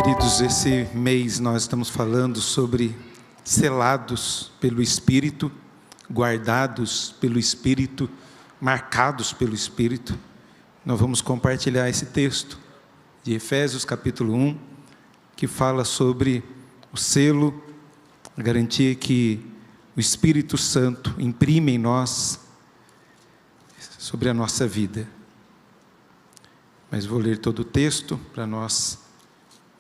Queridos, esse mês nós estamos falando sobre selados pelo Espírito, guardados pelo Espírito, marcados pelo Espírito. Nós vamos compartilhar esse texto de Efésios capítulo 1, que fala sobre o selo, a garantia que o Espírito Santo imprime em nós, sobre a nossa vida. Mas vou ler todo o texto para nós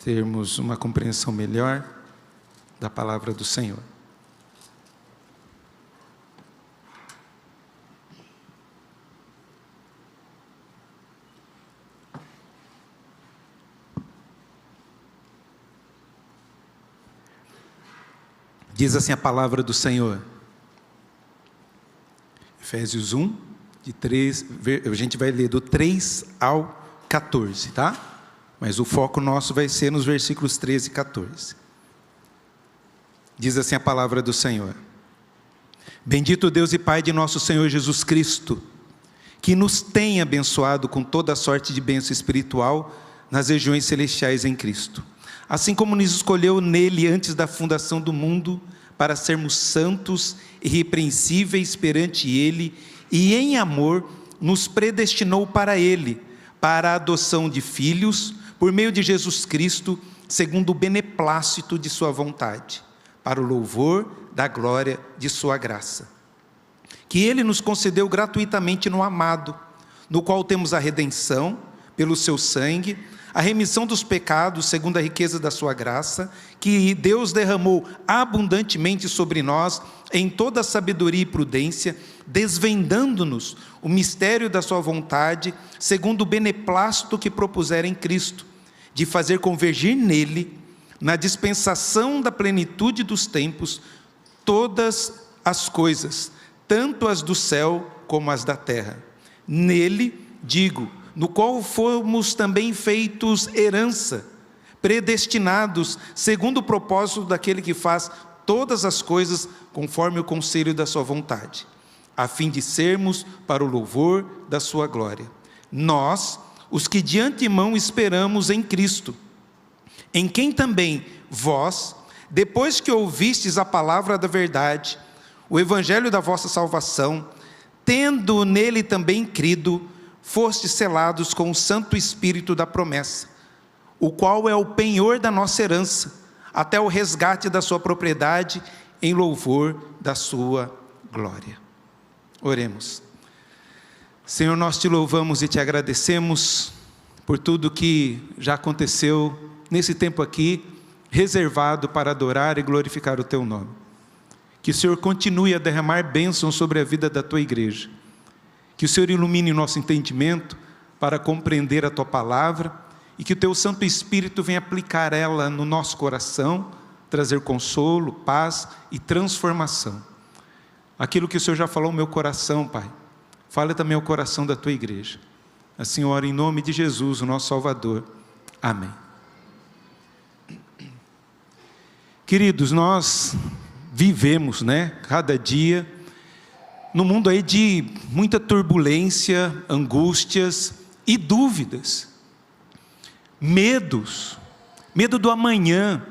termos uma compreensão melhor da palavra do Senhor. Diz assim a palavra do Senhor. Efésios 1, a gente vai ler do 3 ao 14, tá? Mas o foco nosso vai ser nos versículos 13 e 14. Diz assim a palavra do Senhor: Bendito Deus e Pai de nosso Senhor Jesus Cristo, que nos tem abençoado com toda sorte de bênção espiritual nas regiões celestiais em Cristo, assim como nos escolheu nele antes da fundação do mundo, para sermos santos e irrepreensíveis perante ele, e em amor nos predestinou para ele, para a adoção de filhos, por meio de Jesus Cristo, segundo o beneplácito de sua vontade, para o louvor da glória de sua graça, que ele nos concedeu gratuitamente no amado, no qual temos a redenção, pelo seu sangue, a remissão dos pecados, segundo a riqueza da sua graça, que Deus derramou abundantemente sobre nós, em toda sabedoria e prudência, desvendando-nos o mistério da sua vontade, segundo o beneplácito que propusera em Cristo, de fazer convergir nele, na dispensação da plenitude dos tempos, todas as coisas, tanto as do céu como as da terra. Nele, digo, no qual fomos também feitos herança, predestinados, segundo o propósito daquele que faz todas as coisas conforme o conselho da sua vontade, a fim de sermos para o louvor da sua glória. Nós, os que de antemão esperamos em Cristo, em quem também vós, depois que ouvistes a palavra da verdade, o evangelho da vossa salvação, tendo nele também crido, fostes selados com o Santo Espírito da promessa, o qual é o penhor da nossa herança, até o resgate da sua propriedade, em louvor da sua glória. Oremos. Senhor, nós te louvamos e te agradecemos por tudo que já aconteceu nesse tempo aqui, reservado para adorar e glorificar o teu nome. Que o Senhor continue a derramar bênçãos sobre a vida da tua igreja. Que o Senhor ilumine o nosso entendimento para compreender a tua palavra e que o teu Santo Espírito venha aplicar ela no nosso coração, trazer consolo, paz e transformação. Aquilo que o Senhor já falou no meu coração, Pai, fale também ao coração da tua igreja. Assim oro em nome de Jesus, o nosso Salvador. Amém. Queridos, nós vivemos, cada dia, no mundo aí de muita turbulência, angústias e dúvidas. Medos, medo do amanhã,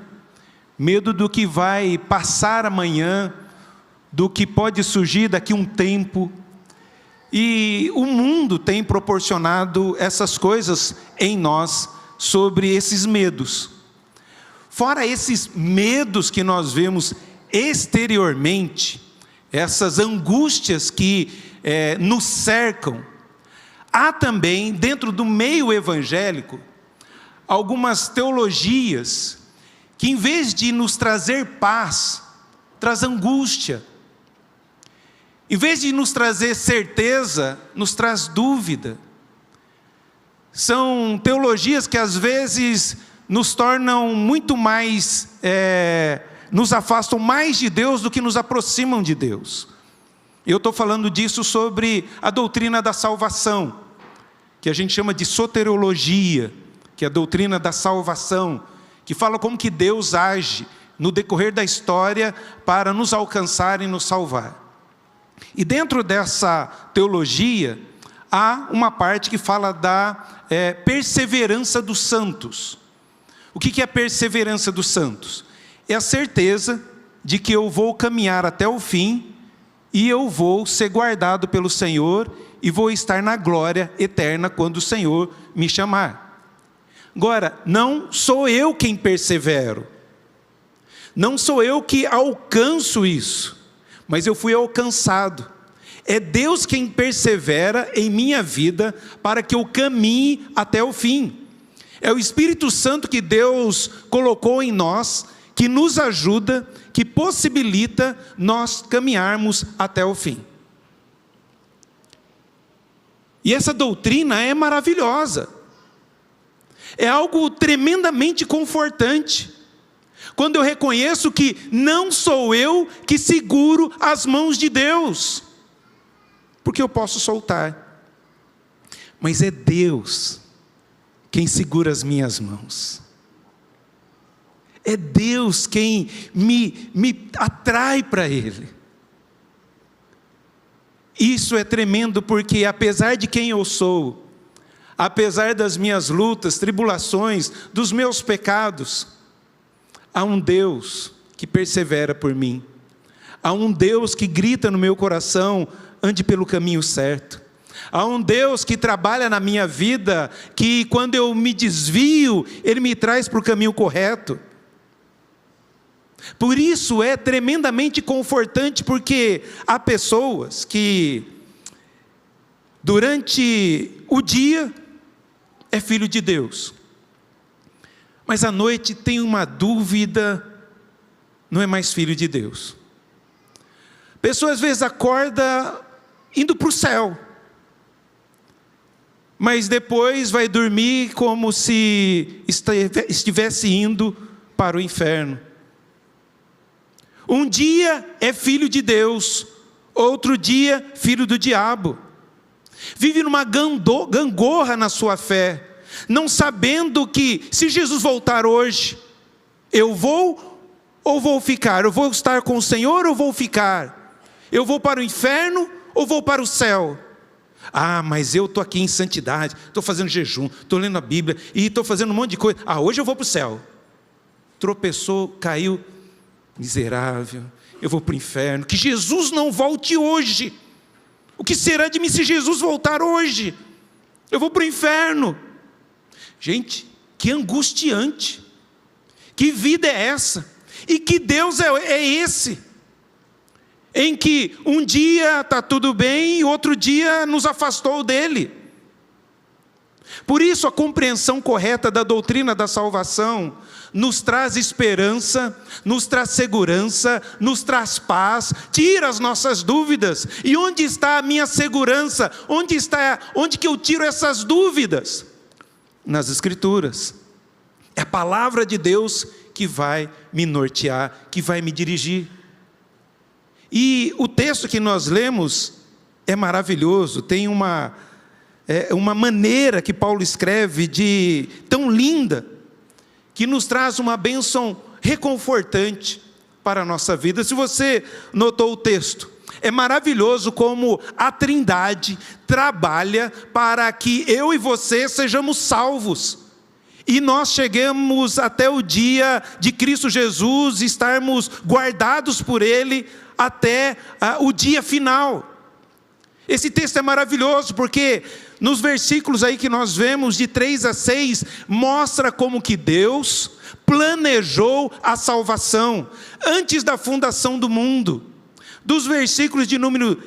medo do que vai passar amanhã, do que pode surgir daqui a um tempo. E o mundo tem proporcionado essas coisas em nós, sobre esses medos. Fora esses medos que nós vemos exteriormente, essas angústias que nos cercam, há também, dentro do meio evangélico, algumas teologias que, em vez de nos trazer paz, traz angústia. Em vez de nos trazer certeza, nos traz dúvida. São teologias que às vezes nos tornam muito mais, nos afastam mais de Deus do que nos aproximam de Deus. Eu estou falando disso sobre a doutrina da salvação, que a gente chama de soteriologia, que é a doutrina da salvação, que fala como que Deus age no decorrer da história para nos alcançar e nos salvar. E dentro dessa teologia, há uma parte que fala da perseverança dos santos. O que é a perseverança dos santos? É a certeza de que eu vou caminhar até o fim e eu vou ser guardado pelo Senhor e vou estar na glória eterna quando o Senhor me chamar. Agora, não sou eu quem persevero, não sou eu que alcanço isso, mas eu fui alcançado. É Deus quem persevera em minha vida para que eu caminhe até o fim. É o Espírito Santo que Deus colocou em nós, que nos ajuda, que possibilita nós caminharmos até o fim. E essa doutrina é maravilhosa. É algo tremendamente confortante. Quando eu reconheço que não sou eu que seguro as mãos de Deus, porque eu posso soltar, mas é Deus quem segura as minhas mãos. É Deus quem me atrai para Ele. Isso é tremendo, porque apesar de quem eu sou, apesar das minhas lutas, tribulações, dos meus pecados, há um Deus que persevera por mim. Há um Deus que grita no meu coração: ande pelo caminho certo. Há um Deus que trabalha na minha vida, que quando eu me desvio, Ele me traz para o caminho correto. Por isso é tremendamente confortante, porque há pessoas que durante o dia é filho de Deus, mas à noite tem uma dúvida, não é mais filho de Deus. Pessoa às vezes acorda indo para o céu, mas depois vai dormir como se estivesse indo para o inferno. Um dia é filho de Deus, outro dia filho do diabo. Vive numa gangorra na sua fé, não sabendo que se Jesus voltar hoje, eu vou ou vou ficar? Eu vou estar com o Senhor ou vou ficar? Eu vou para o inferno ou vou para o céu? Ah, mas eu estou aqui em santidade, estou fazendo jejum, estou lendo a Bíblia e estou fazendo um monte de coisa. Ah, hoje eu vou para o céu. Tropeçou, caiu, miserável, eu vou para o inferno. Que Jesus não volte hoje. O que será de mim se Jesus voltar hoje? Eu vou para o inferno. Gente, que angustiante. Que vida é essa? E que Deus é esse? Em que um dia está tudo bem e outro dia nos afastou dele. Por isso a compreensão correta da doutrina da salvação nos traz esperança, nos traz segurança, nos traz paz, tira as nossas dúvidas. E onde está a minha segurança? Onde que eu tiro essas dúvidas? Nas Escrituras. É a palavra de Deus que vai me nortear, que vai me dirigir. E o texto que nós lemos é maravilhoso, tem uma maneira que Paulo escreve tão linda, que nos traz uma bênção reconfortante para a nossa vida. Se você notou o texto, é maravilhoso como a Trindade trabalha para que eu e você sejamos salvos. E nós chegamos até o dia de Cristo Jesus, estarmos guardados por Ele até o dia final. Esse texto é maravilhoso porque nos versículos aí que nós vemos de 3 a 6, mostra como que Deus planejou a salvação antes da fundação do mundo. Dos versículos de número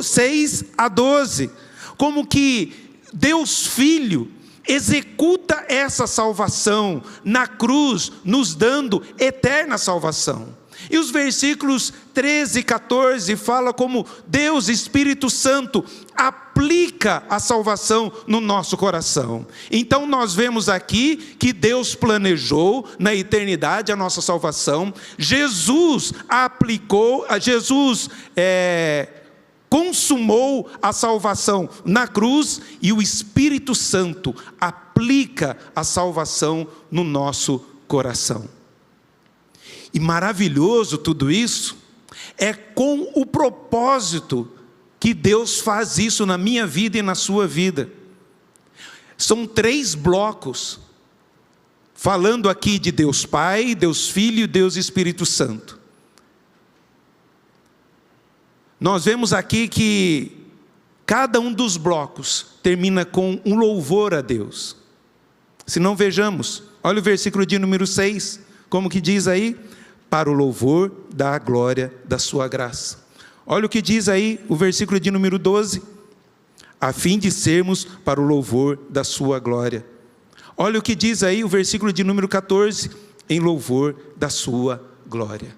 6 a 12, como que Deus Filho executa essa salvação na cruz, nos dando eterna salvação. E os versículos 13 e 14 fala como Deus, Espírito Santo, aplica a salvação no nosso coração. Então nós vemos aqui que Deus planejou na eternidade a nossa salvação. Jesus consumou a salvação na cruz, e o Espírito Santo aplica a salvação no nosso coração. E maravilhoso tudo isso é com o propósito que Deus faz isso na minha vida e na sua vida. São 3 blocos falando aqui de Deus Pai, Deus Filho e Deus Espírito Santo. Nós vemos aqui que cada um dos blocos termina com um louvor a Deus. Se não, vejamos, olha o versículo de número 6, como que diz aí? Para o louvor da glória da sua graça. Olha o que diz aí o versículo de número 12, a fim de sermos para o louvor da sua glória. Olha o que diz aí o versículo de número 14, em louvor da sua glória.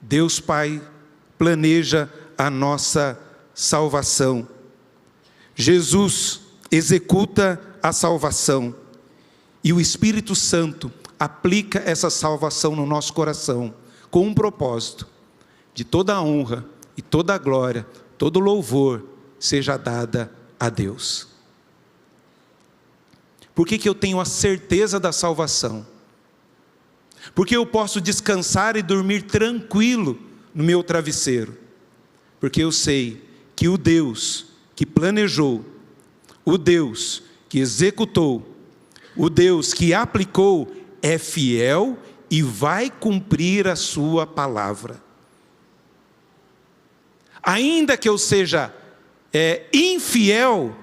Deus Pai planeja a nossa salvação. Jesus executa a salvação e o Espírito Santo aplica essa salvação no nosso coração com um propósito: de toda a honra e toda a glória, todo louvor seja dada a Deus. Por que eu tenho a certeza da salvação? Porque eu posso descansar e dormir tranquilo no meu travesseiro, porque eu sei que o Deus que planejou, o Deus que executou, o Deus que aplicou é fiel e vai cumprir a sua palavra. Ainda que eu seja infiel,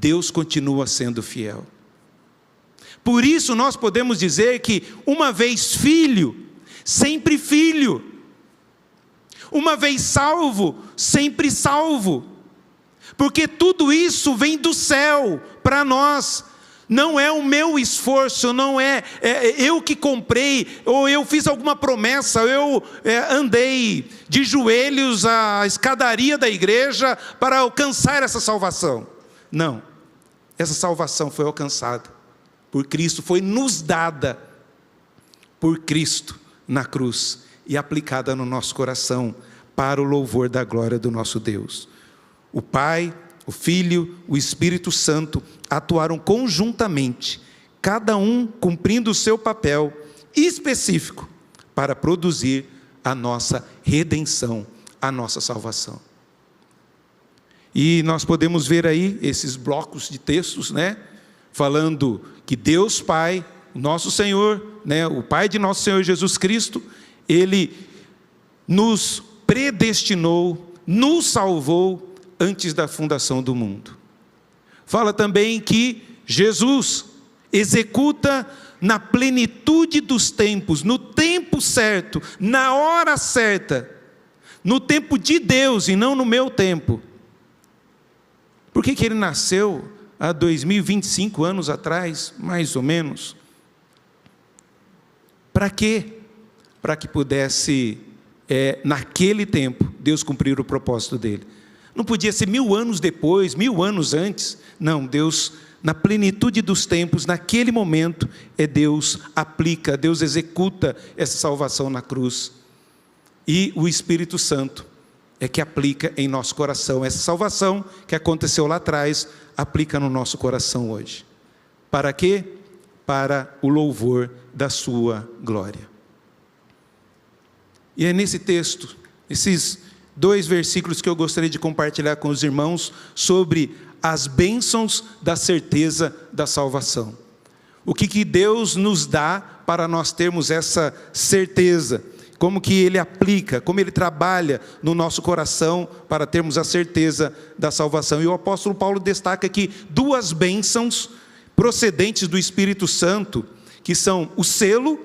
Deus continua sendo fiel. Por isso nós podemos dizer que uma vez filho, sempre filho. Uma vez salvo, sempre salvo. Porque tudo isso vem do céu para nós. Não é o meu esforço, não é eu que comprei, ou eu fiz alguma promessa, eu andei de joelhos à escadaria da igreja para alcançar essa salvação. Não, essa salvação foi alcançada por Cristo, foi nos dada por Cristo na cruz e aplicada no nosso coração para o louvor da glória do nosso Deus. O Pai, o Filho, o Espírito Santo atuaram conjuntamente, cada um cumprindo o seu papel específico para produzir a nossa redenção, a nossa salvação. E nós podemos ver aí esses blocos de textos, falando que Deus Pai, nosso Senhor, o Pai de nosso Senhor Jesus Cristo, Ele nos predestinou, nos salvou antes da fundação do mundo. Fala também que Jesus executa na plenitude dos tempos, no tempo certo, na hora certa, no tempo de Deus e não no meu tempo. Por que Ele nasceu há 2025 anos atrás, mais ou menos? Para quê? Para que pudesse, naquele tempo, Deus cumprir o propósito dele. Não podia ser 1000 anos depois, 1000 anos antes. Não, Deus, na plenitude dos tempos, naquele momento, Deus aplica, Deus executa essa salvação na cruz. E o Espírito Santo é que aplica em nosso coração. Essa salvação que aconteceu lá atrás, aplica no nosso coração hoje. Para quê? Para o louvor da sua glória. E é nesse texto, esses 2 versículos que eu gostaria de compartilhar com os irmãos sobre as bênçãos da certeza da salvação. O que Deus nos dá para nós termos essa certeza, como que Ele aplica, como Ele trabalha no nosso coração para termos a certeza da salvação. E o apóstolo Paulo destaca aqui 2 bênçãos procedentes do Espírito Santo, que são o selo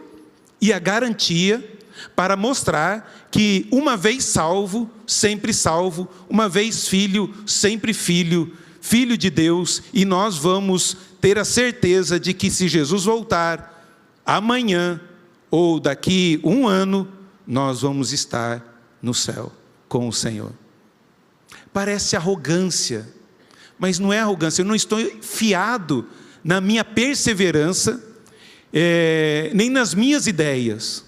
e a garantia, para mostrar que uma vez salvo, sempre salvo, uma vez filho, sempre filho, filho de Deus, e nós vamos ter a certeza de que se Jesus voltar amanhã, ou daqui 1 ano, nós vamos estar no céu com o Senhor. Parece arrogância, mas não é arrogância. Eu não estou fiado na minha perseverança, nem nas minhas ideias,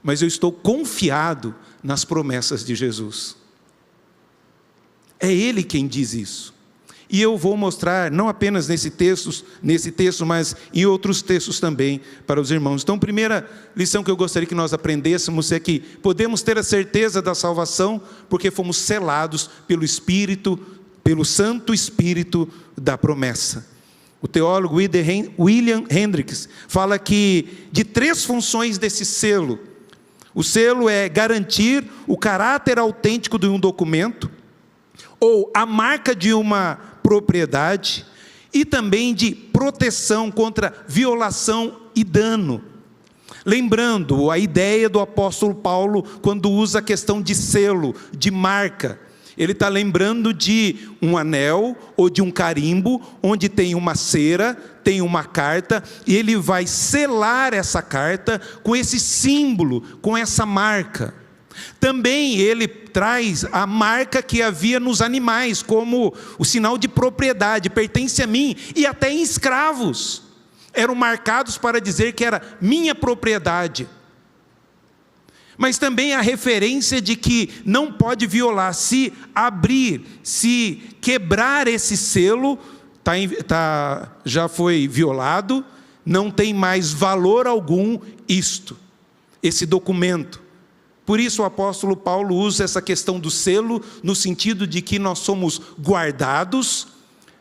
mas eu estou confiado nas promessas de Jesus. É Ele quem diz isso. E eu vou mostrar, não apenas nesse texto, mas em outros textos também para os irmãos. Então, a primeira lição que eu gostaria que nós aprendêssemos é que podemos ter a certeza da salvação porque fomos selados pelo Espírito, pelo Santo Espírito da promessa. O teólogo William Hendricks fala que de 3 funções desse selo. O selo é garantir o caráter autêntico de um documento, ou a marca de uma propriedade, e também de proteção contra violação e dano. Lembrando a ideia do apóstolo Paulo, quando usa a questão de selo, de marca. Ele está lembrando de um anel ou de um carimbo, onde tem uma cera, tem uma carta, e ele vai selar essa carta com esse símbolo, com essa marca. Também ele traz a marca que havia nos animais, como o sinal de propriedade, pertence a mim, e até em escravos. Eram marcados para dizer que era minha propriedade. Mas também a referência de que não pode violar, se abrir, se quebrar esse selo, já foi violado, não tem mais valor algum esse documento. Por isso o apóstolo Paulo usa essa questão do selo, no sentido de que nós somos guardados,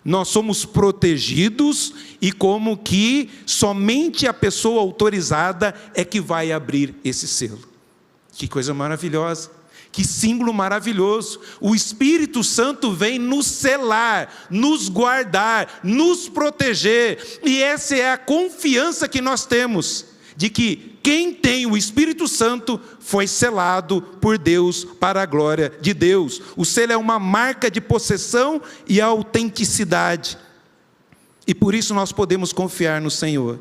nós somos protegidos, e como que somente a pessoa autorizada é que vai abrir esse selo. Que coisa maravilhosa, que símbolo maravilhoso. O Espírito Santo vem nos selar, nos guardar, nos proteger, e essa é a confiança que nós temos, de que quem tem o Espírito Santo foi selado por Deus para a glória de Deus. O selo é uma marca de possessão e autenticidade, e por isso nós podemos confiar no Senhor.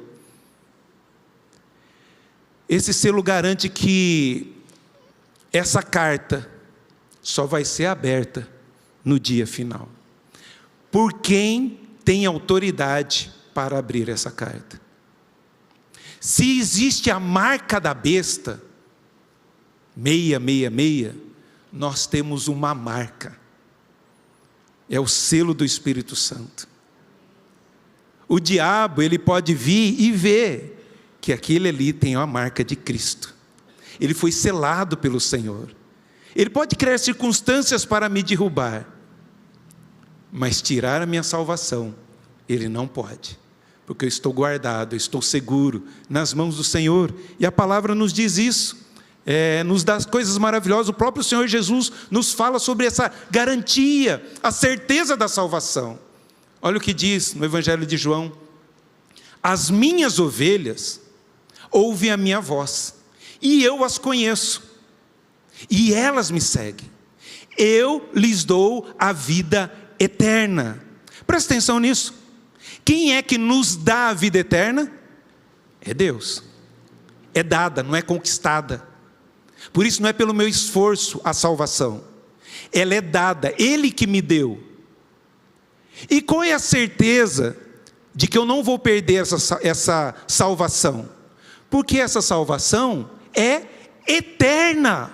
Esse selo garante que essa carta só vai ser aberta no dia final. Por quem tem autoridade para abrir essa carta? Se existe a marca da besta, 666, nós temos uma marca. É o selo do Espírito Santo. O diabo, ele pode vir e ver que aquele ali tem a marca de Cristo. Ele foi selado pelo Senhor. Ele pode criar circunstâncias para me derrubar, mas tirar a minha salvação, ele não pode, porque eu estou guardado, eu estou seguro nas mãos do Senhor, e a palavra nos diz isso, nos dá coisas maravilhosas. O próprio Senhor Jesus nos fala sobre essa garantia, a certeza da salvação. Olha o que diz no Evangelho de João: as minhas ovelhas ouvem a minha voz, e eu as conheço, e elas me seguem. Eu lhes dou a vida eterna. Presta atenção nisso. Quem é que nos dá a vida eterna? É Deus. É dada, não é conquistada. Por isso não é pelo meu esforço a salvação. Ela é dada, Ele que me deu. E qual é a certeza de que eu não vou perder essa salvação? Porque essa salvação é eterna.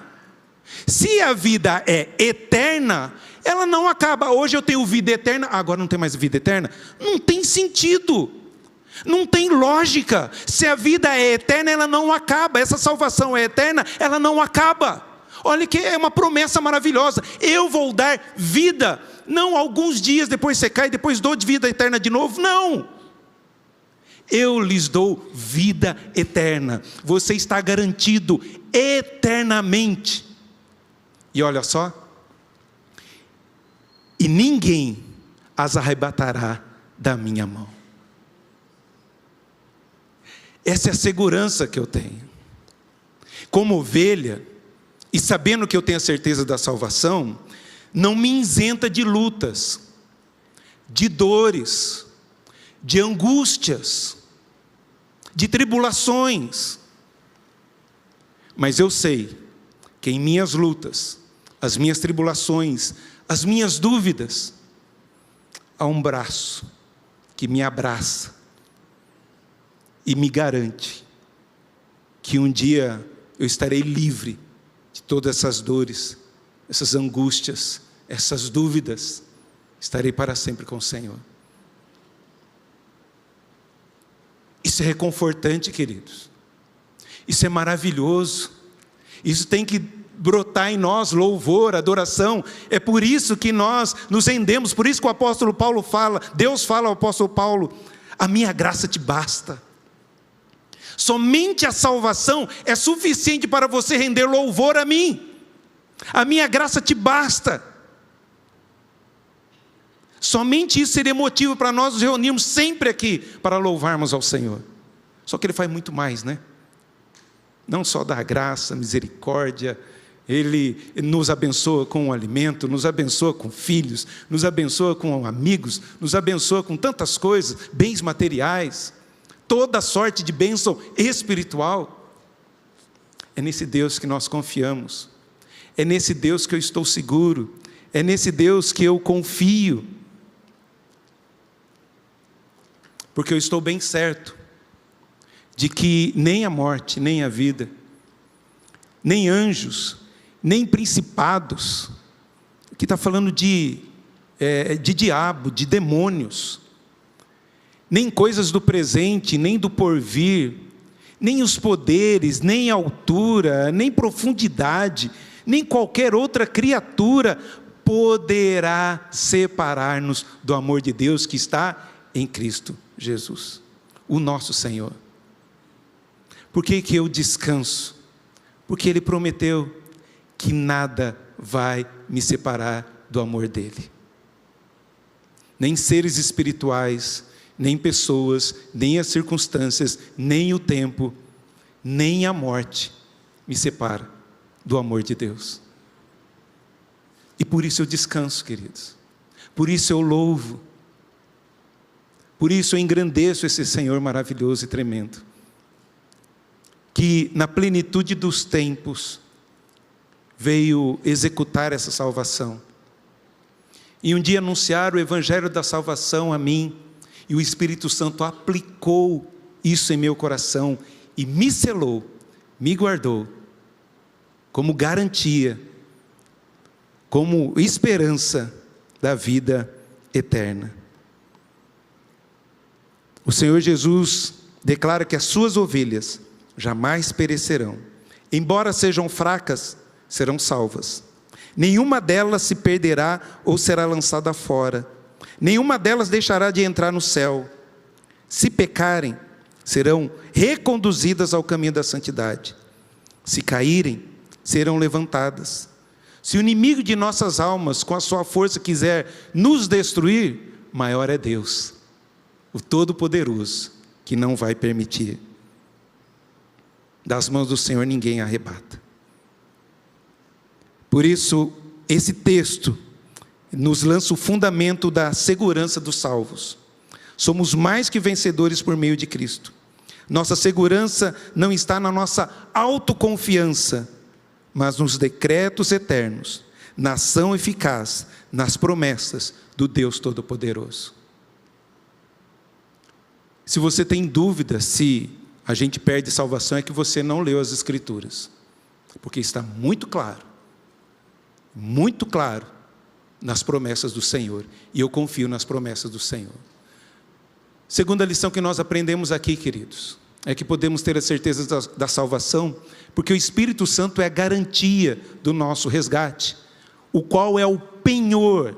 Se a vida é eterna, ela não acaba. Hoje eu tenho vida eterna, agora não tem mais vida eterna. Não tem sentido, não tem lógica. Se a vida é eterna, ela não acaba. Essa salvação é eterna, ela não acaba. Olha que é uma promessa maravilhosa. Eu vou dar vida, não alguns dias depois você cai, depois dou de vida eterna de novo, não. Eu lhes dou vida eterna. Você está garantido eternamente. E olha só, e ninguém as arrebatará da minha mão. Essa é a segurança que eu tenho. Como ovelha, e sabendo que eu tenho a certeza da salvação, não me isenta de lutas, de dores, de angústias, de tribulações. Mas eu sei que em minhas lutas, as minhas tribulações, as minhas dúvidas, há um braço que me abraça e me garante que um dia eu estarei livre de todas essas dores, essas angústias, essas dúvidas. Estarei para sempre com o Senhor. Isso é reconfortante, queridos. Isso é maravilhoso. Isso tem que brotar em nós louvor, adoração. É por isso que nós nos rendemos, por isso que o apóstolo Paulo fala, Deus fala ao apóstolo Paulo: a minha graça te basta. Somente a salvação é suficiente para você render louvor a mim. A minha graça te basta. Somente isso seria motivo para nós nos reunirmos sempre aqui para louvarmos ao Senhor. Só que Ele faz muito mais, né? Não só dá graça, misericórdia, Ele nos abençoa com o alimento, nos abençoa com filhos, nos abençoa com amigos, nos abençoa com tantas coisas, bens materiais, toda sorte de bênção espiritual. É nesse Deus que nós confiamos, é nesse Deus que eu estou seguro, é nesse Deus que eu confio, porque eu estou bem certo de que nem a morte, nem a vida, nem anjos, nem principados, aqui está falando de diabo, de demônios, nem coisas do presente, nem do porvir, nem os poderes, nem altura, nem profundidade, nem qualquer outra criatura poderá separar-nos do amor de Deus que está em Cristo Jesus, o nosso Senhor. Por que eu descanso? Porque Ele prometeu que nada vai me separar do amor dEle. Nem seres espirituais, nem pessoas, nem as circunstâncias, nem o tempo, nem a morte me separa do amor de Deus. E por isso eu descanso, queridos. Por isso eu louvo. Por isso eu engrandeço esse Senhor maravilhoso e tremendo, que na plenitude dos tempos veio executar essa salvação. E um dia anunciar o evangelho da salvação a mim, e o Espírito Santo aplicou isso em meu coração e me selou, me guardou, como garantia, como esperança da vida eterna. O Senhor Jesus declara que as suas ovelhas jamais perecerão. Embora sejam fracas, serão salvas. Nenhuma delas se perderá ou será lançada fora. Nenhuma delas deixará de entrar no céu. Se pecarem, serão reconduzidas ao caminho da santidade. Se caírem, serão levantadas. Se o inimigo de nossas almas, com a sua força, quiser nos destruir, maior é Deus, o Todo-Poderoso, que não vai permitir. Das mãos do Senhor ninguém arrebata. Por isso, esse texto nos lança o fundamento da segurança dos salvos. Somos mais que vencedores por meio de Cristo. Nossa segurança não está na nossa autoconfiança, mas nos decretos eternos, na ação eficaz, nas promessas do Deus Todo-Poderoso. Se você tem dúvida se a gente perde salvação, é que você não leu as Escrituras, porque está muito claro nas promessas do Senhor, e eu confio nas promessas do Senhor. Segunda lição que nós aprendemos aqui, queridos, é que podemos ter a certeza da salvação, porque o Espírito Santo é a garantia do nosso resgate, o qual é o penhor,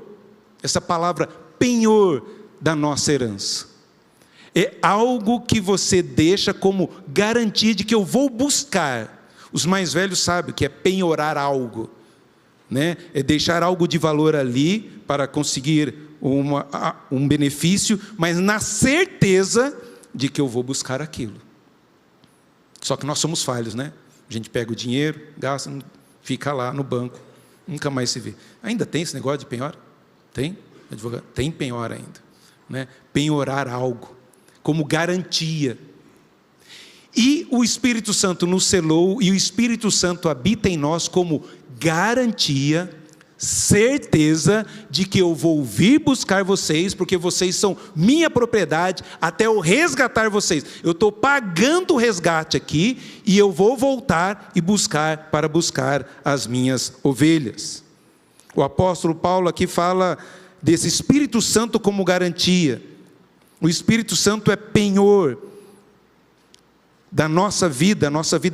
essa palavra penhor da nossa herança. É algo que você deixa como garantia de que eu vou buscar. Os mais velhos sabem o que é penhorar algo, né? É deixar algo de valor ali para conseguir um benefício, mas na certeza de que eu vou buscar aquilo. Só que nós somos falhos, né? A gente pega o dinheiro, gasta, fica lá no banco, nunca mais se vê. Ainda tem esse negócio de penhora? Tem? Advogado? Tem penhora ainda, né? Penhorar algo como garantia. E o Espírito Santo nos selou, e o Espírito Santo habita em nós como garantia, certeza de que eu vou vir buscar vocês, porque vocês são minha propriedade, até eu resgatar vocês. Eu estou pagando o resgate aqui, e eu vou voltar e buscar, para buscar as minhas ovelhas. O apóstolo Paulo aqui fala desse Espírito Santo como garantia. O Espírito Santo é penhor da nossa vida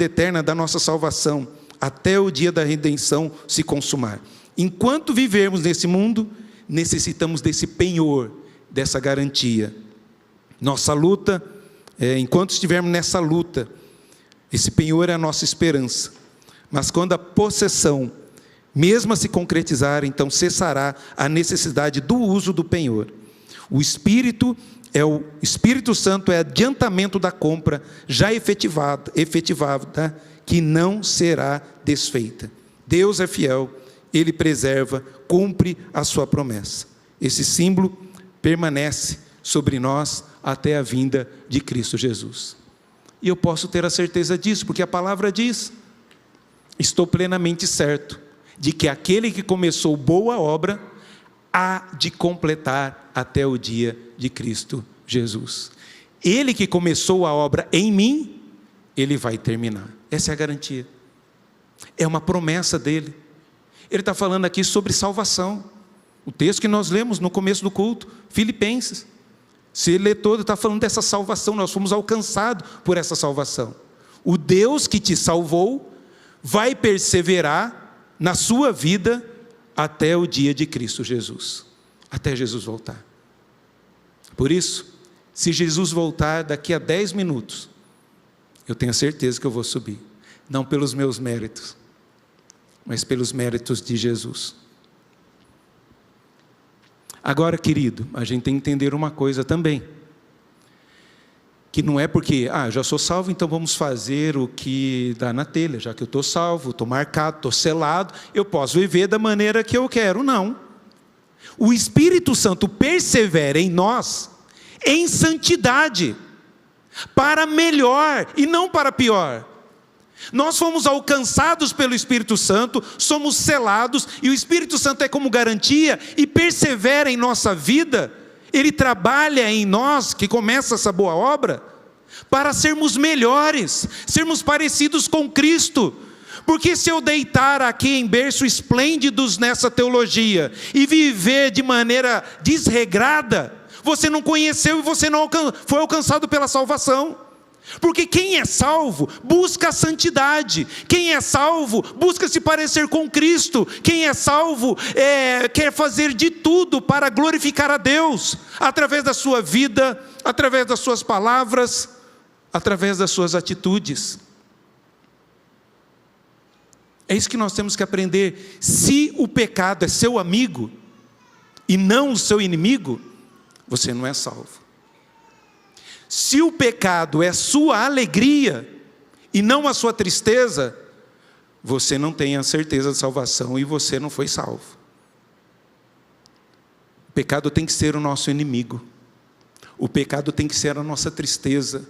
eterna, da nossa salvação. até o dia da redenção se consumar. Enquanto vivermos nesse mundo, necessitamos desse penhor, dessa garantia. Nossa luta, enquanto estivermos nessa luta, esse penhor é a nossa esperança. Mas quando a possessão mesmo se concretizar, então cessará a necessidade do uso do penhor. O Espírito Santo é adiantamento da compra já efetivada, que não será desfeita. Deus é fiel, Ele preserva, cumpre a sua promessa. Esse símbolo permanece sobre nós até a vinda de Cristo Jesus. E eu posso ter a certeza disso, porque a palavra diz: estou plenamente certo de que aquele que começou boa obra há de completar até o dia de Cristo Jesus. Ele que começou a obra em mim, Ele vai terminar. Essa é a garantia. É uma promessa dele. Ele está falando aqui sobre salvação. O texto que nós lemos no começo do culto, Filipenses. Se ele lê todo, está falando dessa salvação. Nós fomos alcançados por essa salvação. O Deus que te salvou vai perseverar na sua vida até o dia de Cristo Jesus, até Jesus voltar. Por isso, se Jesus voltar daqui a 10 minutos, eu tenho a certeza que eu vou subir, não pelos meus méritos, mas pelos méritos de Jesus. Agora, querido, a gente tem que entender uma coisa também, que não é porque, já sou salvo, então vamos fazer o que dá na telha. Já que eu estou salvo, estou marcado, estou selado, eu posso viver da maneira que eu quero. Não. O Espírito Santo persevera em nós, em santidade, para melhor e não para pior. Nós fomos alcançados pelo Espírito Santo, somos selados, e o Espírito Santo é como garantia, e persevera em nossa vida. Ele trabalha em nós, que começa essa boa obra, para sermos melhores, sermos parecidos com Cristo. Porque se eu deitar aqui em berço esplêndidos nessa teologia, e viver de maneira desregrada, você não conheceu e você não foi alcançado pela salvação. Porque quem é salvo busca a santidade, quem é salvo busca se parecer com Cristo, quem é salvo quer fazer de tudo para glorificar a Deus, através da sua vida, através das suas palavras, através das suas atitudes. É isso que nós temos que aprender. Se o pecado é seu amigo e não o seu inimigo, você não é salvo. Se o pecado é sua alegria e não a sua tristeza, você não tem a certeza de salvação e você não foi salvo. O pecado tem que ser o nosso inimigo. O pecado tem que ser a nossa tristeza.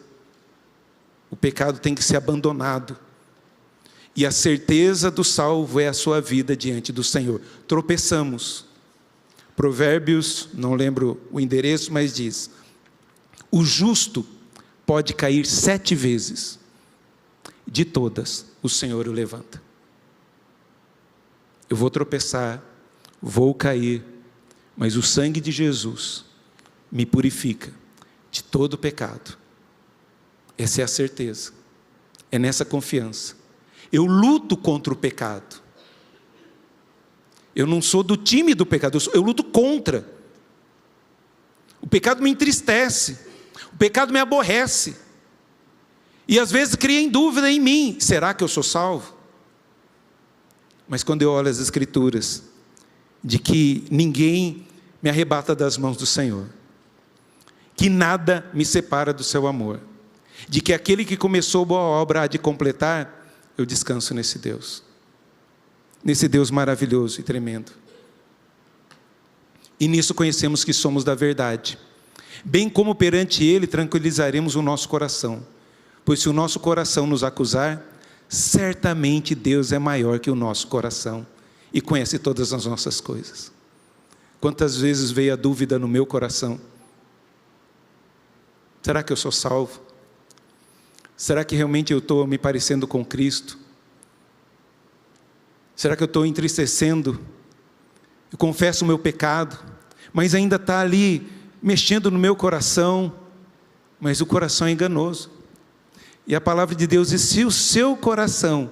O pecado tem que ser abandonado. E a certeza do salvo é a sua vida diante do Senhor. Tropeçamos. Provérbios, não lembro o endereço, mas diz: o justo pode cair 7 vezes, de todas o Senhor o levanta. Eu vou tropeçar, vou cair, mas o sangue de Jesus me purifica de todo pecado. Essa é a certeza, é nessa confiança. Eu luto contra o pecado. Eu não sou do time do pecado, eu luto contra. O pecado me entristece. O pecado me aborrece. E às vezes cria em dúvida em mim: será que eu sou salvo? Mas quando eu olho as Escrituras, de que ninguém me arrebata das mãos do Senhor, que nada me separa do seu amor, de que aquele que começou boa obra há de completar, eu descanso nesse Deus maravilhoso e tremendo. E nisso conhecemos que somos da verdade, bem como perante Ele tranquilizaremos o nosso coração, pois se o nosso coração nos acusar, certamente Deus é maior que o nosso coração e conhece todas as nossas coisas. Quantas vezes veio a dúvida no meu coração: será que eu sou salvo? Será que realmente eu estou me parecendo com Cristo? Será que eu estou entristecendo? Eu confesso o meu pecado, mas ainda está ali mexendo no meu coração, mas o coração é enganoso. E a palavra de Deus diz: se o seu coração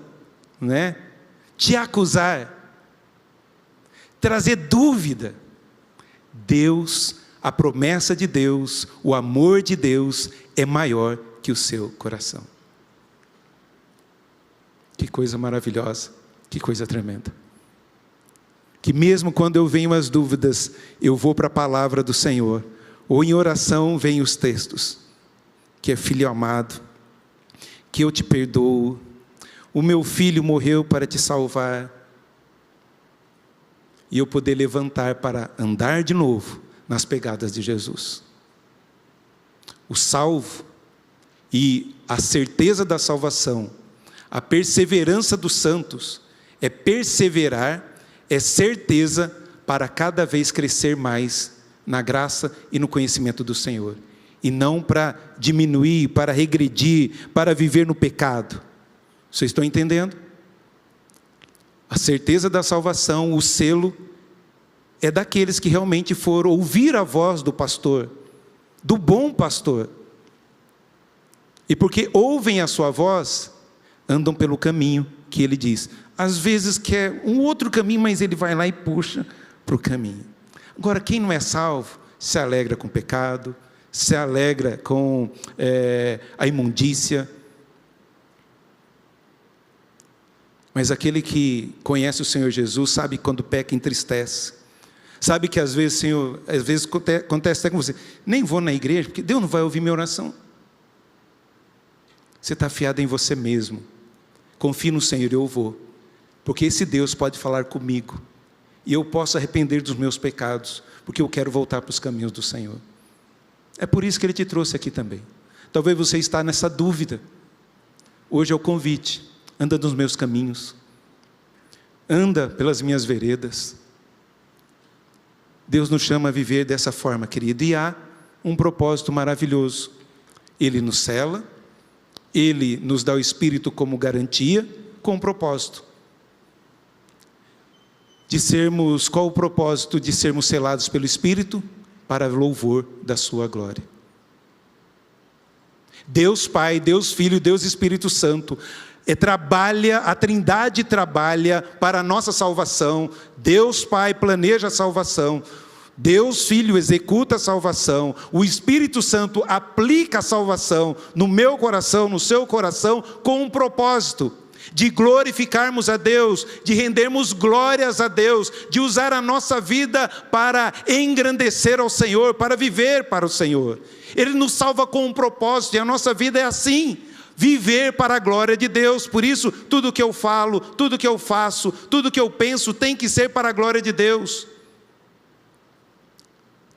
né? Te acusar, trazer dúvida. Deus, a promessa de Deus, o amor de Deus é maior que o seu coração. Que coisa maravilhosa, que coisa tremenda. Que mesmo quando eu venho as dúvidas, eu vou para a palavra do Senhor, ou em oração vem os textos, que é filho amado, que eu te perdoo, o meu filho morreu para te salvar, e eu poder levantar para andar de novo nas pegadas de Jesus. O salvo e a certeza da salvação, a perseverança dos santos, é perseverar, é certeza para cada vez crescer mais na graça e no conhecimento do Senhor, e não para diminuir, para regredir, para viver no pecado. Vocês estão entendendo? A certeza da salvação, o selo, é daqueles que realmente foram ouvir a voz do pastor, do bom pastor. E porque ouvem a sua voz, andam pelo caminho que ele diz. Às vezes quer um outro caminho, mas ele vai lá e puxa para o caminho. Agora, quem não é salvo, se alegra com o pecado, se alegra com a imundícia. Mas aquele que conhece o Senhor Jesus, sabe que quando peca, entristece. Sabe que às vezes, Senhor, às vezes acontece até com você, nem vou na igreja, porque Deus não vai ouvir minha oração. Você está fiado em você mesmo. Confie no Senhor, eu vou. Porque esse Deus pode falar comigo. E eu posso arrepender dos meus pecados, porque eu quero voltar para os caminhos do Senhor. É por isso que Ele te trouxe aqui também. Talvez você está nessa dúvida. Hoje é o convite. Anda nos meus caminhos. Anda pelas minhas veredas. Deus nos chama a viver dessa forma, querido. E há um propósito maravilhoso. Ele nos sela. Ele nos dá o Espírito como garantia, com um propósito. De sermos, qual o propósito de sermos selados pelo Espírito? Para louvor da sua glória. Deus Pai, Deus Filho, Deus Espírito Santo, a Trindade trabalha para a nossa salvação. Deus Pai planeja a salvação. Deus Filho executa a salvação, o Espírito Santo aplica a salvação no meu coração, no seu coração, com um propósito de glorificarmos a Deus, de rendermos glórias a Deus, de usar a nossa vida para engrandecer ao Senhor, para viver para o Senhor. Ele nos salva com um propósito, e a nossa vida é assim, viver para a glória de Deus. Por isso, tudo que eu falo, tudo que eu faço, tudo que eu penso, tem que ser para a glória de Deus.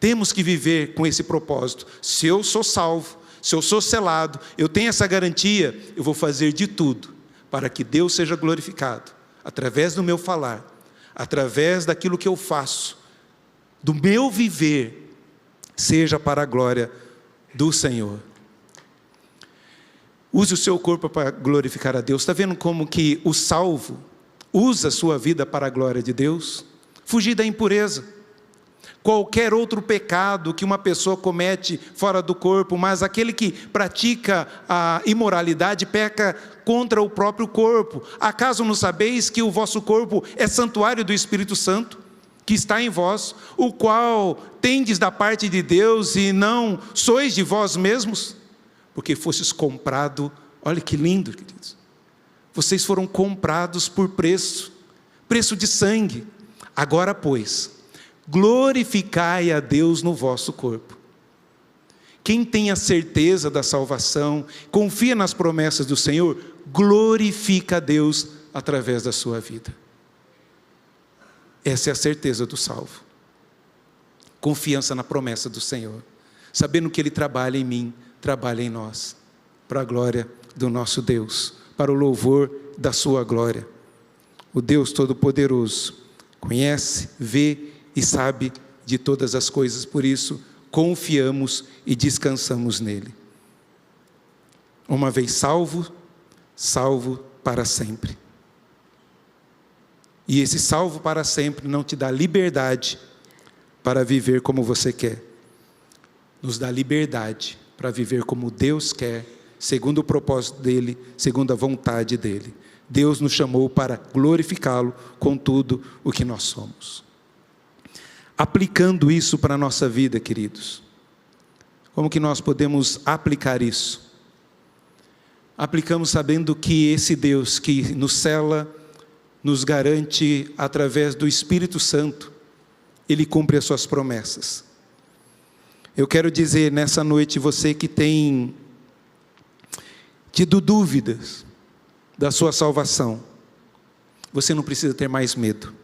Temos que viver com esse propósito. Se eu sou salvo, se eu sou selado, eu tenho essa garantia, eu vou fazer de tudo para que Deus seja glorificado, através do meu falar, através daquilo que eu faço, do meu viver, seja para a glória do Senhor. Use o seu corpo para glorificar a Deus. Está vendo como que o salvo usa a sua vida para a glória de Deus? Fugir da impureza. Qualquer outro pecado que uma pessoa comete fora do corpo, mas aquele que pratica a imoralidade peca contra o próprio corpo. Acaso não sabeis que o vosso corpo é santuário do Espírito Santo, que está em vós, o qual tendes da parte de Deus e não sois de vós mesmos? Porque fostes comprado, olha que lindo, queridos. Vocês foram comprados por preço de sangue. Agora, pois, glorificai a Deus no vosso corpo. Quem tem a certeza da salvação, confia nas promessas do Senhor, glorifica a Deus através da sua vida. Essa é a certeza do salvo. Confiança na promessa do Senhor, sabendo que Ele trabalha em mim, trabalha em nós, para a glória do nosso Deus, para o louvor da sua glória. O Deus Todo-Poderoso conhece, vê e sabe de todas as coisas, por isso confiamos e descansamos nele. Uma vez salvo, salvo para sempre. E esse salvo para sempre não te dá liberdade para viver como você quer. Nos dá liberdade para viver como Deus quer segundo o propósito dEle, segundo a vontade dEle. Deus nos chamou para glorificá-lo com tudo o que nós somos. Aplicando isso para a nossa vida, queridos, como que nós podemos aplicar isso? Aplicamos sabendo que esse Deus que nos cela, nos garante através do Espírito Santo, Ele cumpre as suas promessas. Eu quero dizer nessa noite, você que tem tido dúvidas da sua salvação, você não precisa ter mais medo.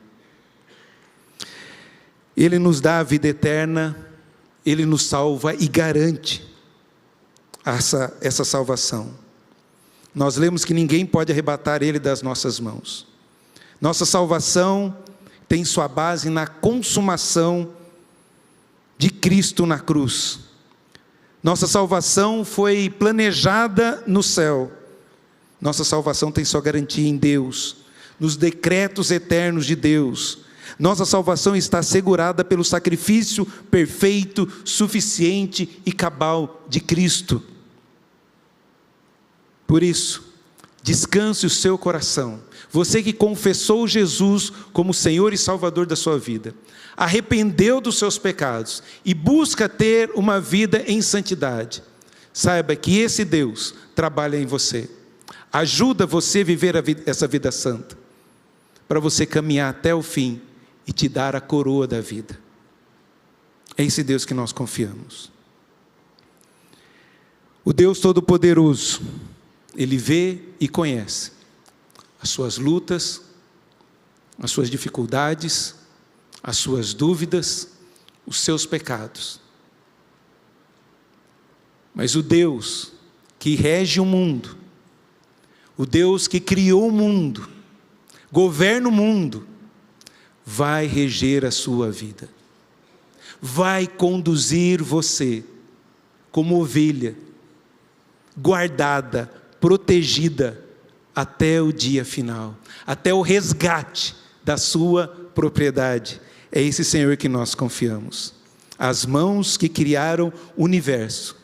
Ele nos dá a vida eterna, Ele nos salva e garante essa salvação. Nós lemos que ninguém pode arrebatar Ele das nossas mãos. Nossa salvação tem sua base na consumação de Cristo na cruz. Nossa salvação foi planejada no céu. Nossa salvação tem sua garantia em Deus, nos decretos eternos de Deus. Nossa salvação está assegurada pelo sacrifício perfeito, suficiente e cabal de Cristo. Por isso, descanse o seu coração. Você que confessou Jesus como Senhor e Salvador da sua vida, arrependeu dos seus pecados e busca ter uma vida em santidade, saiba que esse Deus trabalha em você, ajuda você a viver essa vida santa, para você caminhar até o fim e te dar a coroa da vida. É esse Deus que nós confiamos. O Deus Todo-Poderoso, Ele vê e conhece as suas lutas, as suas dificuldades, as suas dúvidas, os seus pecados. Mas o Deus que rege o mundo, o Deus que criou o mundo, governa o mundo, vai reger a sua vida, vai conduzir você como ovelha, guardada, protegida, até o dia final, até o resgate da sua propriedade. É esse Senhor que nós confiamos. As mãos que criaram o universo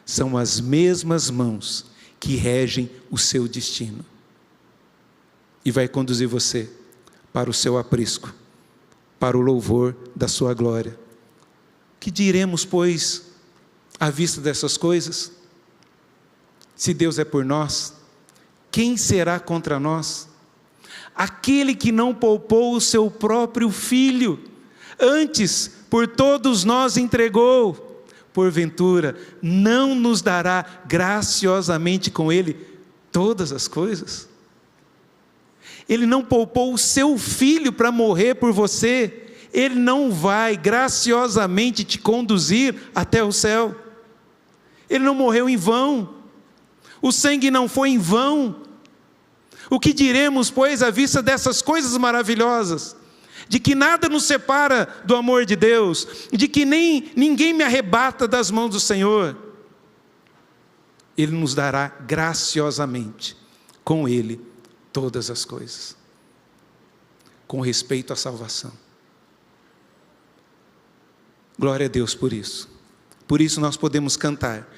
são as mesmas mãos que regem o seu destino. E vai conduzir você para o seu aprisco, para o louvor da sua glória. Que diremos, pois, à vista dessas coisas? Se Deus é por nós, quem será contra nós? Aquele que não poupou o seu próprio Filho, antes por todos nós entregou, porventura não nos dará graciosamente com Ele todas as coisas? Ele não poupou o seu Filho para morrer por você, Ele não vai graciosamente te conduzir até o céu. Ele não morreu em vão, o sangue não foi em vão. O que diremos, pois, à vista dessas coisas maravilhosas? De que nada nos separa do amor de Deus, de que ninguém me arrebata das mãos do Senhor. Ele nos dará graciosamente com Ele todas as coisas, com respeito à salvação. Glória a Deus por isso. Por isso nós podemos cantar,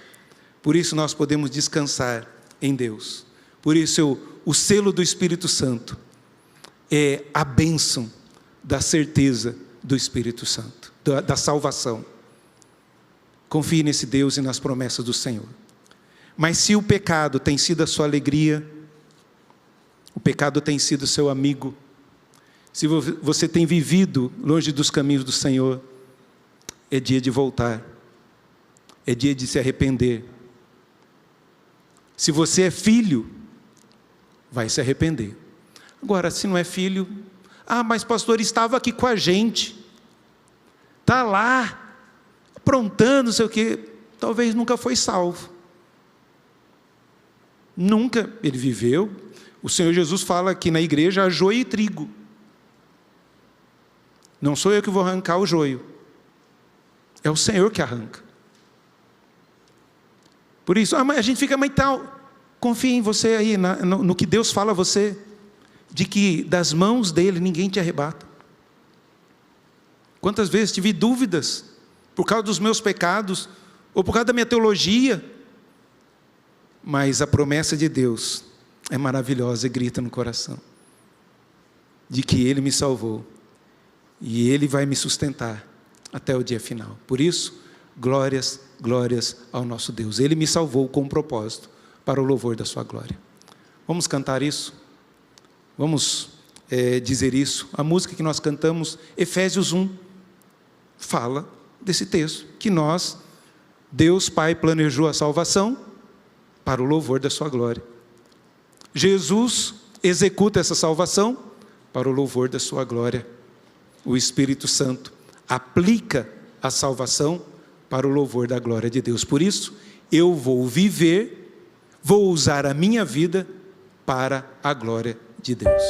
por isso nós podemos descansar em Deus. Por isso o selo do Espírito Santo é a bênção da certeza do Espírito Santo, da salvação. Confie nesse Deus e nas promessas do Senhor. Mas se o pecado tem sido a sua alegria, o pecado tem sido seu amigo, se você tem vivido longe dos caminhos do Senhor, é dia de voltar, é dia de se arrepender. Se você é filho, vai se arrepender. Agora, se não é filho, mas pastor, estava aqui com a gente, está lá, aprontando, não sei o quê, talvez nunca foi salvo. Nunca, ele viveu. O Senhor Jesus fala aqui na igreja, há joio e trigo. Não sou eu que vou arrancar o joio, é o Senhor que arranca. Por isso, mas a gente fica, mas tal, confia em você aí, no que Deus fala a você, de que das mãos dele ninguém te arrebata. Quantas vezes tive dúvidas, por causa dos meus pecados, ou por causa da minha teologia, Mas a promessa de Deus é maravilhosa e grita no coração, de que Ele me salvou, e Ele vai me sustentar até o dia final. Por isso, glórias, glórias ao nosso Deus. Ele me salvou com um propósito, para o louvor da sua glória. Vamos cantar isso? Vamos dizer isso? A música que nós cantamos, Efésios 1, fala desse texto, que Deus Pai planejou a salvação para o louvor da sua glória. Jesus executa essa salvação para o louvor da sua glória. O Espírito Santo aplica a salvação para o louvor da glória de Deus. Por isso, eu vou viver, vou usar a minha vida para a glória de Deus.